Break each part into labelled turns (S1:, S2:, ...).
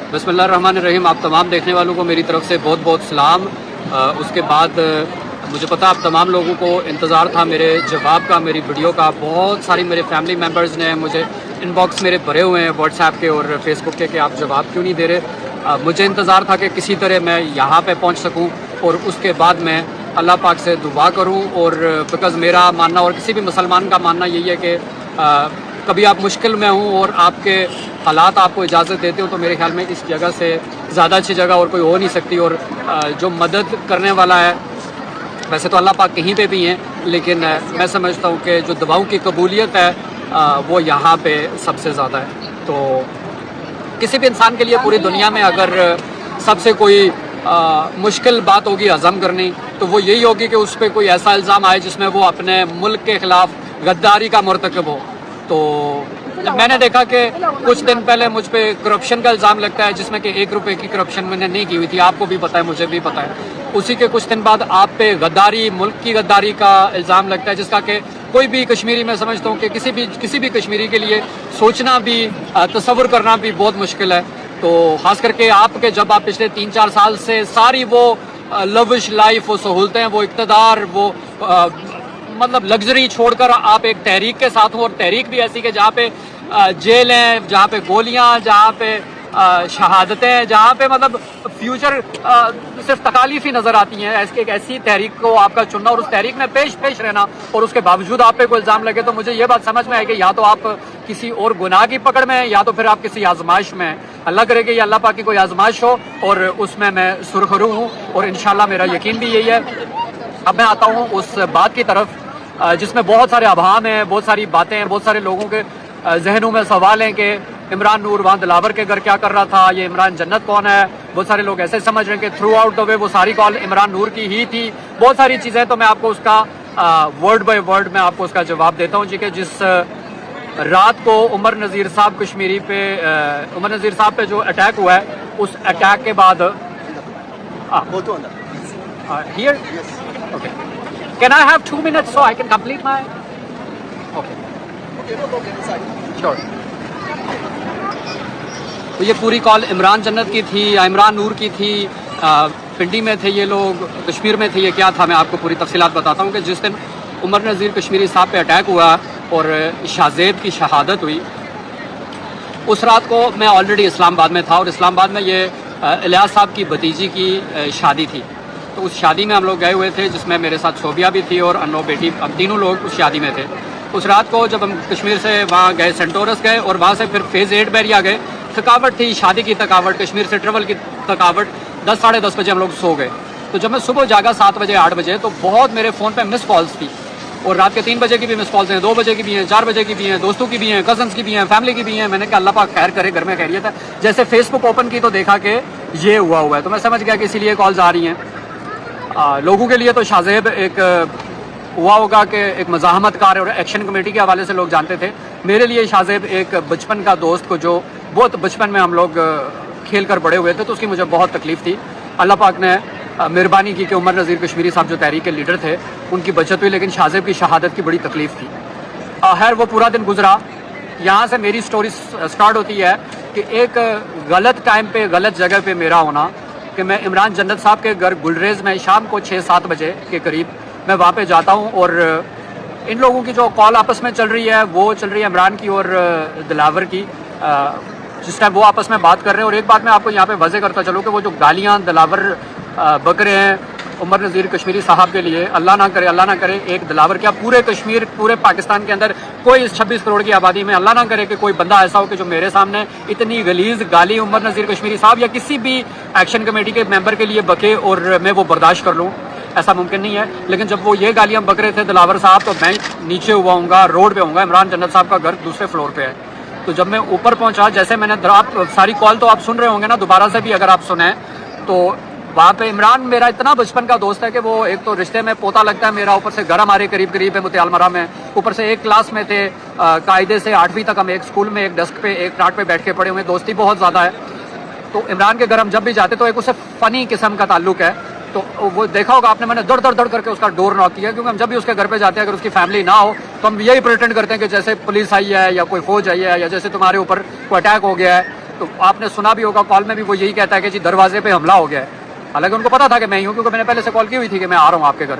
S1: बिस्मिल्लाहिर्रहमानिर्रहीम। आप तमाम देखने वालों को मेरी तरफ से बहुत बहुत सलाम। उसके बाद मुझे पता आप तमाम लोगों को इंतज़ार था मेरे जवाब का, मेरी वीडियो का। बहुत सारी मेरे फैमिली मेम्बर्स ने मुझे इनबॉक्स मेरे भरे हुए हैं व्हाट्सएप के और फेसबुक के कि आप जवाब क्यों नहीं दे रहे। मुझे इंतज़ार था कि किसी तरह मैं यहाँ पे पहुँच सकूँ और उसके बाद मैं अल्लाह पाक से दुआ करूँ। और बिकॉज़ मेरा मानना और किसी भी मुसलमान का मानना यही है कि कभी आप मुश्किल में हूँ और आपके हालात आपको इजाज़त देते हो तो मेरे ख्याल में इस जगह से ज़्यादा अच्छी जगह और कोई हो नहीं सकती। और जो मदद करने वाला है, वैसे तो अल्लाह पाक कहीं पे भी हैं, लेकिन मैं समझता हूँ कि जो दुआओं की कबूलियत है वो यहाँ पे सबसे ज़्यादा है। तो किसी भी इंसान के लिए पूरी दुनिया में अगर सबसे कोई मुश्किल बात होगी हज़म करनी तो वो यही होगी कि उस पर कोई ऐसा इल्ज़ाम आए जिसमें वो अपने मुल्क के ख़िलाफ़ गद्दारी का मरतकब हो। तो मैंने देखा कि कुछ दिन पहले मुझ पे करप्शन का इल्ज़ाम लगता है जिसमें कि 1 रुपये की करप्शन मैंने नहीं की हुई थी। आपको भी पता है, मुझे भी पता है। उसी के कुछ दिन बाद आप पे गद्दारी, मुल्क की गद्दारी का इल्ज़ाम लगता है जिसका कि कोई भी कश्मीरी, मैं समझता हूँ कि किसी भी कश्मीरी के लिए सोचना भी, तसव्वुर करना भी बहुत मुश्किल है। तो ख़ास करके आपके, जब आप पिछले 3-4 साल से सारी वो लविश लाइफ, वो सहूलतें, वो इक़्तिदार, वो मतलब लग्जरी छोड़कर आप एक तहरीक के साथ हो, और तहरीक भी ऐसी कि जहाँ पे जेलें, जहाँ पे गोलियाँ, जहाँ पे शहादतें, जहाँ पे मतलब फ्यूचर सिर्फ तकालीफ ही नज़र आती हैं, एक ऐसी तहरीक को आपका चुनना और उस तहरीक में पेश रहना और उसके बावजूद आप पे कोई इल्ज़ाम लगे, तो मुझे ये बात समझ में है कि या तो आप किसी और गुनाह की पकड़ में हैं या तो फिर आप किसी आजमाइश में हैं। अल्लाह करे कि ये अल्लाह पाक की कोई आजमाइश हो और उसमें मैं सुरखरू हूँ, और इंशाल्लाह मेरा यकीन भी यही है। अब मैं आता हूँ उस बात की तरफ जिसमें बहुत सारे अभाम हैं, बहुत सारी बातें हैं, बहुत सारे लोगों के जहनों में सवाल हैं कि इमरान नूर वहाँ दिलावर के घर क्या कर रहा था, ये इमरान जन्नत कौन है। बहुत सारे लोग ऐसे समझ रहे हैं कि थ्रू आउट द वे वो सारी कॉल इमरान नूर की ही थी। बहुत सारी चीज़ें, तो मैं आपको उसका वर्ड बाय वर्ड मैं आपको उसका जवाब देता हूँ जी। कि जिस रात को उमर नज़ीर साहब कश्मीरी पे, उमर नज़ीर साहब पे जो अटैक हुआ है, उस अटैक के बाद here okay, can I have 2 minutes so I can complete my sure. तो ये पूरी कॉल इमरान जन्नत की थी या इमरान नूर की थी? पिंडी में थे ये लोग, कश्मीर में थे, ये क्या था? मैं आपको पूरी तफसीलात बताता हूँ कि जिस दिन उमर नज़ीर कश्मीरी साहब पे अटैक हुआ और शाहजेब की शहादत हुई, उस रात को मैं ऑलरेडी इस्लामाबाद में था, और इस्लामाबाद में ये इलियास साहब की भतीजी की शादी थी। तो उस शादी में हम लोग गए हुए थे, जिसमें मेरे साथ शोबिया भी थी और अन्नो बेटी, हम तीनों लोग उस शादी में थे। उस रात को जब हम कश्मीर से वहाँ गए, सेंटोरस गए, और वहाँ से फिर फेज़ 8 बैरिया गए। थकावट थी, शादी की थकावट, कश्मीर से ट्रेवल की थकावट। 10-साढ़े 10 बजे हम लोग सो गए। तो जब मैं सुबह जागा 7 बजे 8 बजे, तो बहुत मेरे फ़ोन पे मिस कॉल्स थी, और रात के 3 बजे की भी मिस कॉल्स हैं, 2 बजे की भी हैं, 4 बजे की भी हैं, दोस्तों की भी हैं, कजन्स की भी हैं, फैमिली की भी हैं। मैंने कहा अल्लाह पाक खैर करे, घर में खैरियत है। जैसे फेसबुक ओपन की तो देखा कि ये हुआ है, तो मैं समझ गया कि इसीलिए कॉल्स आ रही हैं। लोगों के लिए तो शाहजेब एक हुआ होगा कि एक मज़ाहमतकार और एक्शन कमेटी के हवाले से लोग जानते थे। मेरे लिए शाहजेब एक बचपन का दोस्त को, जो बहुत बचपन में हम लोग खेल कर बड़े हुए थे, तो उसकी मुझे बहुत तकलीफ़ थी। अल्लाह पाक ने मेहरबानी की कि उमर नज़ीर कश्मीरी साहब जो तहरीक के लीडर थे, उनकी बचत हुई, लेकिन शाहजेब की शहादत की बड़ी तकलीफ़ थी। खैर वो पूरा दिन गुजरा। यहाँ से मेरी स्टोरी स्टार्ट होती है कि एक गलत टाइम पे, गलत जगह पे मेरा होना, कि मैं इमरान जन्नत साहब के घर गुलरेज में शाम को 6-7 बजे के करीब मैं वहाँ पे जाता हूँ, और इन लोगों की जो कॉल आपस में चल रही है, वो चल रही है इमरान की और दिलावर की। जिस टाइम वो आपस में बात कर रहे हैं, और एक बात मैं आपको यहाँ पे वजह करता चलूँ कि वो जो गालियाँ दिलावर बक रहे हैं उमर नज़ीर कश्मीरी साहब के लिए, अल्लाह ना करे एक दिलावर क्या, पूरे कश्मीर, पूरे पाकिस्तान के अंदर कोई इस 26 करोड़ की आबादी में अल्लाह ना करे कि कोई बंदा ऐसा हो कि जो मेरे सामने इतनी गलीज गाली उमर नज़ीर कश्मीरी साहब या किसी भी एक्शन कमेटी के मेंबर के लिए बके और मैं वो बर्दाश्त कर लूँ, ऐसा मुमकिन नहीं है। लेकिन जब वो ये गालियाँ बक रहे थे दिलावर साहब, तो मैं नीचे हुआ हूँगा, रोड पे हूँगा। इमरान जन्नत साहब का घर दूसरे फ्लोर पे है। तो जब मैं ऊपर पहुँचा, जैसे मैंने, आप सारी कॉल तो आप सुन रहे होंगे ना, दोबारा से भी अगर आप सुने, तो वहाँ पे इमरान मेरा इतना बचपन का दोस्त है कि वो एक तो रिश्ते में पोता लगता है मेरा, ऊपर से घर हमारे करीब है मुतियालमरा में, ऊपर से एक क्लास में थे, कायदे से 8वीं तक हम एक स्कूल में, एक डेस्क पे, एक टाट पे बैठ के पढ़े हुए, दोस्ती बहुत ज़्यादा है। तो इमरान के घर हम जब भी जाते तो एक उससे फ़नी किस्म का ताल्लुक है। तो वो देखा होगा आपने, मैंने दर करके उसका डोर नॉक किया, क्योंकि हम जब भी उसके घर पे जाते हैं, अगर उसकी फैमिली ना हो तो हम यही प्रिटेंड करते हैं कि जैसे पुलिस आई है या कोई फौज आई है, या जैसे तुम्हारे ऊपर कोई अटैक हो गया है, तो आपने सुना भी होगा कॉल में भी वो यही कहता है कि जी दरवाजे पे हमला हो गया है। हालांकि उनको पता था कि मैं ही हूँ, क्योंकि मैंने पहले से कॉल की हुई थी कि मैं आ रहा हूँ आपके घर।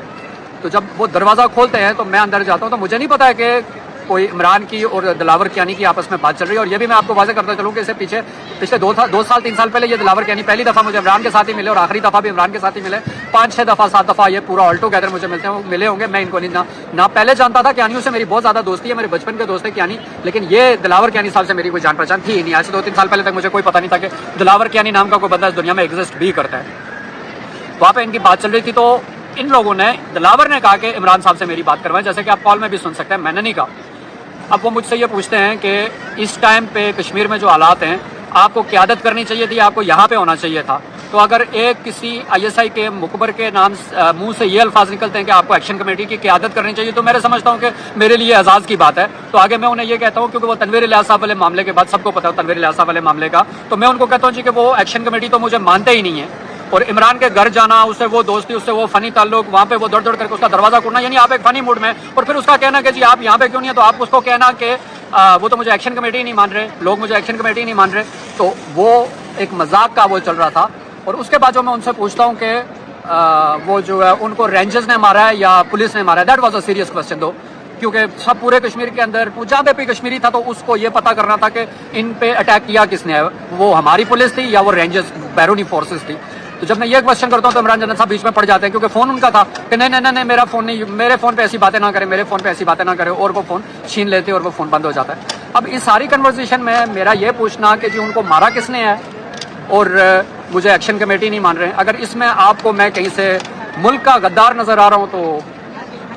S1: तो जब वो दरवाज़ा खोलते हैं तो मैं अंदर जाता हूँ, तो मुझे नहीं पता है कि कोई इमरान की और दिलावर कियानी की आपस में बात चल रही है। और ये भी मैं आपको वाज़ेह करता चलूँ कि इससे पिछले 2 साल 3 साल पहले ये दिलावर कियानी पहली दफ़ा मुझे इमरान के साथ ही मिले और आखिरी दफ़ा भी इमरान के साथ ही मिले। 5-6 दफ़ा 7 दफ़ा ये पूरा ऑल टुगेदर मुझे मिले होंगे। मैं इनको नहीं ना पहले जानता था। कियानियों से मेरी बहुत ज़्यादा दोस्ती है, मेरे बचपन के दोस्त है कियानी, लेकिन ये दिलावर कियानी साहब से मेरी कोई जान पहचान थी ही नहीं। आज से 2-3 साल पहले तक मुझे कोई पता नहीं था कि दिलावर कियानी नाम का कोई बंदा इस दुनिया में एग्जिस्ट भी करता है। वहाँ पर इनकी बात चल रही थी, तो इन लोगों ने, दिलावर ने कहा कि इमरान साहब से मेरी बात करवाएं, जैसे कि आप कॉल में भी सुन सकते हैं, मैंने नहीं कहा। अब वो मुझसे ये पूछते हैं कि इस टाइम पे कश्मीर में जो हालात हैं, आपको क़यादत करनी चाहिए थी, आपको यहाँ पे होना चाहिए था। तो अगर एक किसी ISI के मुखबर के नाम मुंह से ये अल्फाज निकलते हैं कि आपको एक्शन कमेटी की क़यादत करनी चाहिए, तो मैं समझता हूँ कि मेरे लिए एजाज़ की बात है। तो आगे मैं उन्हें ये कहता हूँ, क्योंकि वो तनवीर इलियास साहब वाले मामले के बाद सबको पता है तनवीर इलियास साहब वाले मामले का, तो मैं उनको कहता हूँ जी कि वो एक्शन कमेटी तो मुझे मानते ही नहीं है। और इमरान के घर जाना, उससे वो दोस्ती, उससे वो फनी ताल्लुक, वहाँ पे वो दौड़ दौड़ करके उसका दरवाजा खोलना, यानी आप एक फनी मूड में, और फिर उसका कहना कि जी आप यहाँ पे क्यों नहीं है, तो आप उसको कहना कि वो तो मुझे एक्शन कमेटी ही नहीं मान रहे, लोग मुझे एक्शन कमेटी ही नहीं मान रहे। तो वो एक मजाक का वो चल रहा था। और उसके बाद जो मैं उनसे पूछता हूँ कि वो जो है उनको रेंजर्स ने मारा है या पुलिस ने मारा है, that was a serious question दो, क्योंकि सब पूरे कश्मीर के अंदर जहाँ पे भी कश्मीरी था तो उसको ये पता करना था कि इन पे अटैक किया किसने है, वो हमारी पुलिस थी या वो रेंजर्स बैरूनी फोर्सेस थी। तो जब मैं ये क्वेश्चन करता हूँ तो इमरान जन्नत साहब बीच में पड़ जाते हैं, क्योंकि फ़ोन उनका था कि नहीं मेरा फ़ोन नहीं, मेरे फ़ोन पे ऐसी बातें ना करें, मेरे फ़ोन पे ऐसी बातें ना करें, और वो फ़ोन छीन लेते और वो फ़ोन बंद हो जाता है। अब इस सारी कन्वर्सेशन में मेरा ये पूछना कि जी उनको मारा किसने है और मुझे एक्शन कमेटी नहीं मान रहे हैं, अगर इसमें आपको मैं कहीं से मुल्क का गद्दार नज़र आ रहा हूँ तो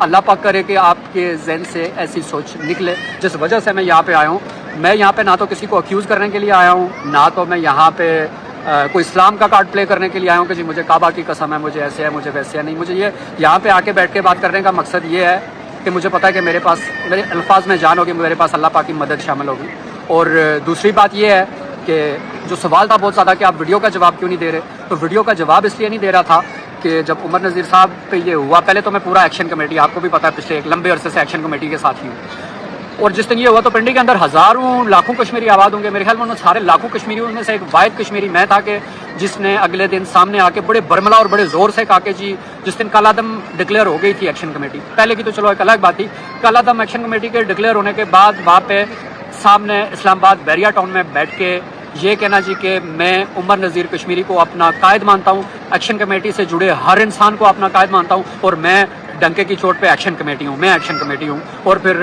S1: अल्लाह पाक करे कि आपके जहन से ऐसी सोच निकले जिस वजह से मैं यहाँ पे आया हूँ। मैं यहाँ पे ना तो किसी को अक्यूज़ करने के लिए आया हूँ, ना तो मैं यहाँ पे कोई इस्लाम का कार्ड प्ले करने के लिए आया हूँ कि जी मुझे काबा की कसम है, मुझे ऐसे है, मुझे वैसे है। नहीं, मुझे ये यहाँ पे आके बैठ के बात करने का मकसद ये है कि मुझे पता है कि मेरे पास, मेरे अल्फाज में जान होगी, मेरे पास अल्लाह पाक की मदद शामिल होगी। और दूसरी बात ये है कि जो सवाल था बहुत ज़्यादा कि आप वीडियो का जवाब क्यों नहीं दे रहे, तो वीडियो का जवाब इसलिए नहीं दे रहा था कि जब उमर नज़ीर साहब पे ये हुआ, पहले तो मैं पूरा एक्शन कमेटी, आपको भी पता है पिछले एक लंबे अरसे से एक्शन कमेटी के साथ ही हूँ, और जिस दिन ये हुआ तो पिंडी के अंदर हज़ारों लाखों कश्मीरी आबाद होंगे। मेरे ख्याल में उन सारे लाखों कश्मीरियों में से एक वाहिद कश्मीरी मैं था कि जिसने अगले दिन सामने आके बड़े बरमला और बड़े ज़ोर से कहा कि जी जिस दिन कालादम डिक्लेयर हो गई थी एक्शन कमेटी, पहले की तो चलो एक अलग बात थी, कालादम एक्शन कमेटी के डिक्लेयर होने के बाद वहाँ पे सामने इस्लामाबाद बैरिया टाउन में बैठ के ये कहना जी कि मैं उमर नज़ीर कश्मीरी को अपना कायद मानता हूँ, एक्शन कमेटी से जुड़े हर इंसान को अपना कायद मानता हूँ, और मैं डंके की चोट पे एक्शन कमेटी हूँ, मैं एक्शन कमेटी हूँ। और फिर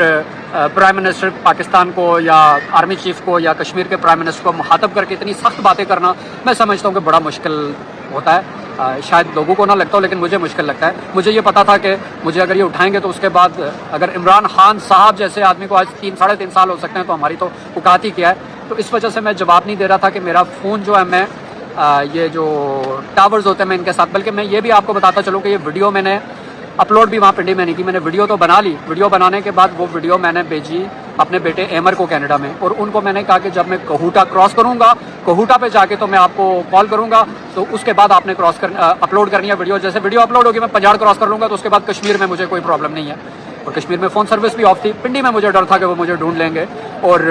S1: प्राइम मिनिस्टर पाकिस्तान को या आर्मी चीफ को या कश्मीर के प्राइम मिनिस्टर को मुखातब करके इतनी सख्त बातें करना मैं समझता हूँ कि बड़ा मुश्किल होता है। शायद लोगों को ना लगता हो, लेकिन मुझे मुश्किल लगता है। मुझे ये पता था कि मुझे अगर ये उठाएंगे तो उसके बाद अगर इमरान खान साहब जैसे आदमी को आज 3-3.5 साल हो सकते हैं तो हमारी तो औकात ही क्या है। तो इस वजह से मैं जवाब नहीं दे रहा था कि मेरा फ़ोन जो है, मैं ये जो टावर्स होते हैं मैं इनके साथ, बल्कि मैं ये भी आपको बताता चलूँ कि ये वीडियो मैंने अपलोड भी वहाँ पिंडी में नहीं की, मैंने वीडियो तो बना ली। वीडियो बनाने के बाद वो वीडियो मैंने भेजी अपने बेटे एमर को कनाडा में, और उनको मैंने कहा कि जब मैं कहूटा क्रॉस करूँगा, कहूटा पे जाके तो मैं आपको कॉल करूँगा, तो उसके बाद आपने अपलोड करनी है वीडियो। जैसे वीडियो अपलोड होगी मैं पंजाड़ क्रॉस कर लूँगा, तो उसके बाद कश्मीर में मुझे कोई प्रॉब्लम नहीं है। और कश्मीर में फ़ोन सर्विस भी ऑफ थी। पिंडी में मुझे डर था कि वो मुझे ढूंढ लेंगे और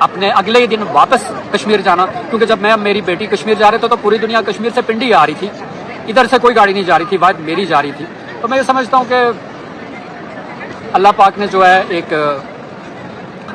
S1: अपने अगले ही दिन वापस कश्मीर जाना, क्योंकि जब मैं मेरी बेटी कश्मीर जा रहे थे तो पूरी दुनिया कश्मीर से पिंडी आ रही थी, इधर से कोई गाड़ी नहीं जा रही थी, बात मेरी जा रही थी। तो मैं ये समझता हूँ कि अल्लाह पाक ने जो है एक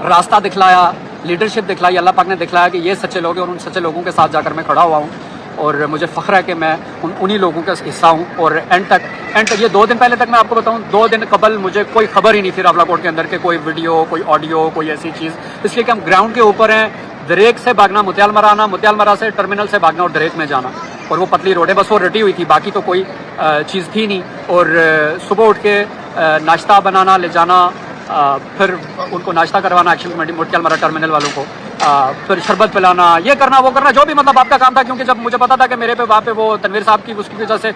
S1: रास्ता दिखलाया, लीडरशिप दिखलाई, अल्लाह पाक ने दिखलाया कि ये सच्चे लोग हैं, और उन सच्चे लोगों के साथ जाकर मैं खड़ा हुआ हूँ, और मुझे फ़ख्र है कि मैं उन्हीं लोगों का हिस्सा हूँ। और एंड तक ये 2 दिन पहले तक मैं आपको बताऊँ, 2 दिन कबल मुझे कोई खबर ही नहीं थी रावलाकोट के अंदर के कोई वीडियो, कोई ऑडियो, कोई ऐसी चीज़, इसलिए कि हम ग्राउंड के ऊपर हैं। दरेक से भागना मुतियाल मरा आना, मुतियाल मरा से टर्मिनल से भागना और दरेक में जाना, और वो पतली रोड है, बस वो रटी हुई थी, बाकी तो कोई चीज़ थी नहीं। और सुबह उठ के नाश्ता बनाना, ले जाना, फिर उनको नाश्ता करवाना एक्शन कमेटी मुतियाल मरा टर्मिनल वालों को, फिर शरबत पिलाना, ये करना वो करना, जो भी मतलब आपका काम था। क्योंकि जब मुझे पता था कि मेरे पे वहाँ पे वो तनवीर साहब की उसकी वजह से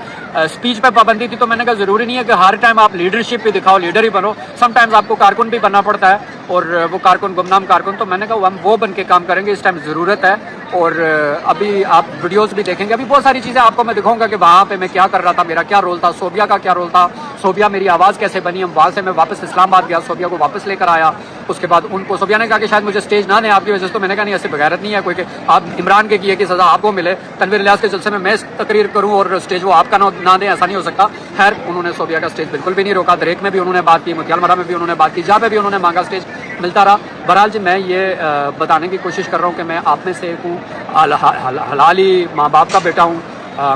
S1: स्पीच पे पाबंदी थी, तो मैंने कहा ज़रूरी नहीं है कि हर टाइम आप लीडरशिप भी दिखाओ, लीडर ही बनो, समटाइम्स आपको कारकुन भी बनना पड़ता है, और वो कारकुन गुमनाम कारकुन। तो मैंने कहा हम वो बन के काम करेंगे, इस टाइम ज़रूरत है और अभी आप वीडियोस भी देखेंगे, अभी बहुत सारी चीज़ें आपको मैं दिखाऊंगा कि वहाँ पे मैं क्या कर रहा था, मेरा क्या रोल था, सोबिया का क्या रोल था, सोबिया मेरी आवाज़ कैसे बनी। हम वहाँ से मैं वापस इस्लामाबाद गया, सोबिया को वापस लेकर आया। उसके बाद उनको सोबिया ने कहा कि शायद मुझे स्टेज ना दें आपकी वजह से, तो मैंने कहा नहीं, ऐसे बगैरत नहीं है कोई कि आप इमरान के किए की सज़ा आपको मिले, तनवीर इलियास के जलसे में मैं तकरीर करूँ और स्टेज वो आपका ना दें, ऐसा नहीं हो सकता। खैर उन्होंने सोबिया का स्टेज बिल्कुल भी नहीं रोका, दरेक में भी उन्होंने बात की, मुतियाल मरा में भी उन्होंने बात की, जहाँ पे भी उन्होंने मांगा स्टेज मिलता रहा। बहरहाल जी मैं ये बताने की कोशिश कर रहा हूँ कि मैं आप में से एक हूँ, हलाली माँ बाप का बेटा हूँ।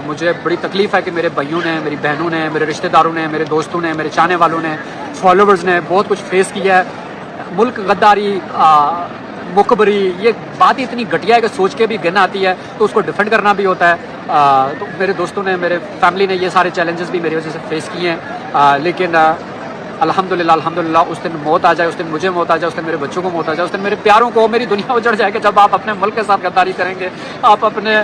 S1: मुझे बड़ी तकलीफ़ है कि मेरे भाइयों ने, मेरी बहनों ने, मेरे रिश्तेदारों ने, मेरे दोस्तों ने, मेरे चाहने वालों ने, फॉलोवर्स ने बहुत कुछ फेस किया है। मुल्क गद्दारी, मुखबरी, ये बात ही इतनी घटिया है कि सोच के भी गिन आती है, तो उसको डिफेंड करना भी होता है। तो मेरे दोस्तों ने, मेरे फैमिली ने ये सारे चैलेंजेस भी मेरी वजह से फेस किए हैं, लेकिन अल्हम्दुलिल्लाह उस दिन मौत आ जाए, उस दिन मुझे मौत आ जाए, उस दिन मेरे बच्चों को मौत आ जाए, उस दिन मेरे प्यारों को, मेरी दुनिया उजड़ जाएगी। जब आप अपने मुल्क के साथ गद्दारी करेंगे, आप अपने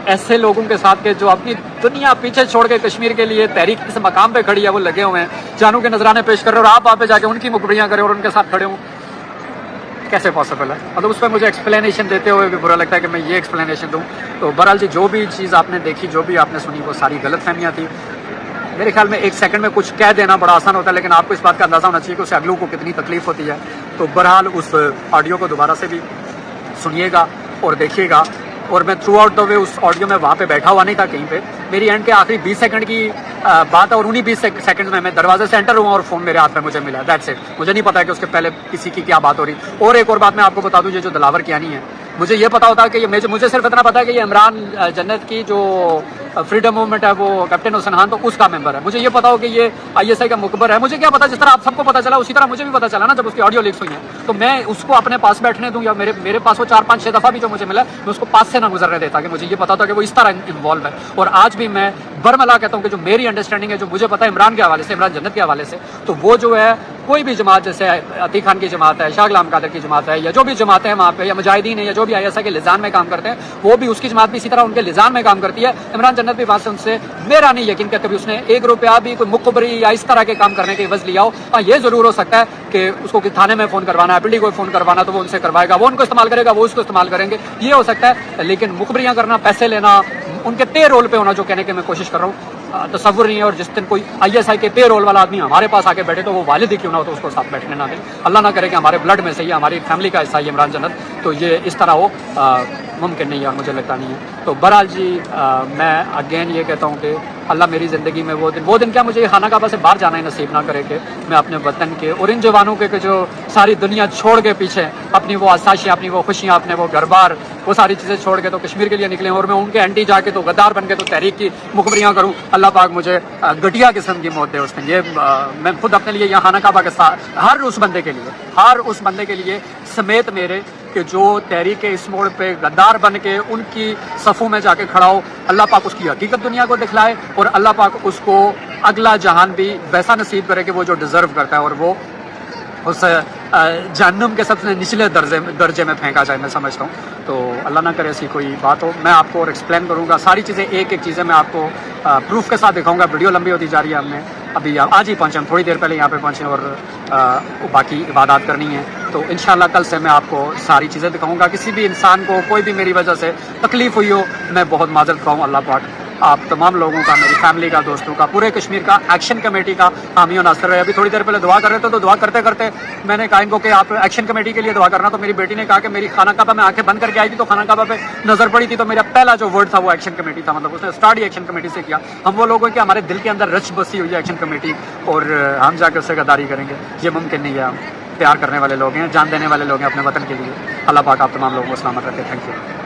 S1: ऐसे लोगों के साथ के जो अपनी दुनिया पीछे छोड़ के कश्मीर के लिए तहरीक इस मकाम पे खड़ी है, वो लगे हुए हैं, जानों के नजराने पेश कर रहे हो, और आप वहाँ पे जाके उनकी मुखबरियाँ करें और उनके साथ खड़े हों, कैसे पॉसिबल है? मतलब उस पर मुझे एक्सप्लेनेशन देते हुए भी बुरा लगता है कि मैं ये एक्सप्लेनेशन दूँ। तो बहरहाल जी जो भी चीज़ आपने देखी, जो भी आपने सुनी, वो सारी गलत फहमियाँ थी। मेरे ख्याल में एक सेकंड में कुछ कह देना बड़ा आसान होता है, लेकिन आपको इस बात का अंदाज़ा होना चाहिए कि उससे अगलों को कितनी तकलीफ होती है। तो बहरहाल उस ऑडियो को दोबारा से भी सुनिएगा और देखिएगा। और मैं थ्रू आउट द वे उस ऑडियो में वहाँ पे बैठा हुआ नहीं था कहीं पे, मेरी एंड के आखिरी 20 सेकंड की बात है, और उन्हीं 20 सेकंड में मैं दरवाजे से एंटर हुआ और फ़ोन मेरे हाथ में मुझे मिला, दैट्स इट। मुझे नहीं पता है कि उसके पहले किसी की क्या बात हो रही। और एक और बात मैं आपको बता दूँ, ये जो दिलावर कियानी है, मुझे ये पता होता है कि ये मुझे सिर्फ इतना पता है कि ये इमरान जन्नत की जो फ्रीडम मूवमेंट है, वो कैप्टन हुसैन खान, तो उसका मेंबर है। मुझे ये पता हो कि ये ISI का मुखबर है, मुझे क्या पता, जिस तरह आप सबको पता चला उसी तरह मुझे भी पता चला ना जब उसकी ऑडियो लीक्स हुई है। तो मैं उसको अपने पास बैठने दूं, या मेरे पास वो 4-5-6 दफ़ा भी जो मुझे मिला, मैं उसको पास से ना गुजरने देता, कि मुझे ये पता था कि वो इस तरह इन्वॉल्व है। और आज भी मैं बरमला कहता हूँ कि जो मेरी अंडरस्टैंडिंग है, जो मुझे पता है इमरान के हवाले से, इमरान जन्नत के हवाले से, तो वो जो है कोई भी जमात, जैसे अतीक खान की जमात है, शाह गुलाम कादर की जमात है, या जो भी जमातें हैं वहाँ पे, या मुजाहिदीन है, या जो भी ISI के लिजान में काम करते हैं, वो भी उसकी जमात भी इसी तरह उनके लिजान में काम करती है। इमरान जन्नत भी बात से उनसे मेरा नहीं यकीन कि कभी उसने 1 रुपया भी कोई मुखबरी या इस तरह के काम करने के एवज लिया हो। हाँ, ये जरूर हो सकता है कि उसको कि थाने में फ़ोन करवाना है, पिंडी को फ़ोन करवाना, तो वो उनसे करवाएगा, वो उनको इस्तेमाल करेगा, वो उसको इस्तेमाल करेंगे, ये हो सकता है। लेकिन मुखबरियाँ करना, पैसे लेना, उनके पे रोल पे होना, जो कहने की मैं कोशिश कर रहा हूँ, तसव्वुर नहीं है। और जिस दिन कोई ISI के पे रोल वाला आदमी हमारे पास आके बैठे, तो वो वालिद ही क्यों ना हो, तो उसको साथ बैठने ना दें। अल्लाह ना करे कि हमारे ब्लड में से ही, हमारी फैमिली का हिस्सा ही इमरान जन्नत, तो ये इस तरह हो मुमकिन नहीं है, और मुझे लगता नहीं है। तो बहरहाल जी मैं अगेन ये कहता हूँ कि अल्लाह मेरी ज़िंदगी में वो दिन क्या, मुझे खाना काबा से बाहर जाना ही नसीब ना करे कि मैं अपने वतन के और इन जवानों के जो सारी दुनिया छोड़ के पीछे अपनी वो आसाशियाँ, अपनी वो खुशियाँ, अपने वो घर बार, वो सारी चीज़ें छोड़ के तो कश्मीर के लिए निकले, और मैं उनके एंटी जाके तो गद्दार बन के तो तहरीक की मुखबरियाँ करूँ। अल्लाह पाक मुझे घटिया किस्म की मौत दे उस दिन। ये मैं खुद अपने लिए यहाँ खाना काबा के साथ हर उस बंदे के लिए समेत मेरे कि जो तहरीक इस मोड़ पे गद्दार बन के उनकी सफ़ों में जाके खड़ा हो, अल्लाह पाक उसकी हकीकत दुनिया को दिखलाए, और अल्लाह पाक उसको अगला जहान भी वैसा नसीब करे कि वो जो डिज़र्व करता है, और वो उस जहन्नुम के सबसे निचले दर्जे में फेंका जाए, मैं समझता हूँ। तो अल्लाह ना करे ऐसी कोई बात हो। मैं आपको और एक्सप्लेन करूँगा सारी चीज़ें, एक एक चीज़ें मैं आपको प्रूफ के साथ दिखाऊंगा। वीडियो लंबी होती जा रही है, हमने अभी आज ही पहुँचे, हम थोड़ी देर पहले यहाँ पे पहुँचे, और बाकी इबादत करनी है। तो इंशाल्लाह कल से मैं आपको सारी चीज़ें दिखाऊंगा। किसी भी इंसान को कोई भी मेरी वजह से तकलीफ़ हुई हो, मैं बहुत माजरत खाऊँ। अल्लाह पाक आप तमाम लोगों का, मेरी फैमिली का, दोस्तों का, पूरे कश्मीर का, एक्शन कमेटी का हामी और नासर रहे। अभी थोड़ी देर पहले दुआ कर रहे थे, तो दुआ करते करते मैंने कहा इनको कि आप एक्शन कमेटी के लिए दुआ करना। तो मेरी बेटी ने कहा कि मेरी खाना काबा में आंखें बंद करके आई थी, तो खाना काबा पे नजर पड़ी थी, तो मेरा पहला जो वर्ड था वो एक्शन कमेटी था। मतलब उसने स्टार्ट ही एक्शन कमेटी से किया। हम वो लोग हैं कि हमारे दिल के अंदर रच बसी हुई है एक्शन कमेटी, और हम जाकर उससे गद्दारी करेंगे, ये मुमकिन नहीं है। हम प्यार करने वाले लोग हैं, जान देने वाले लोग हैं अपने वतन के लिए। अल्लाह पाक आप तमाम लोगों को सलामत रखे। Thank you.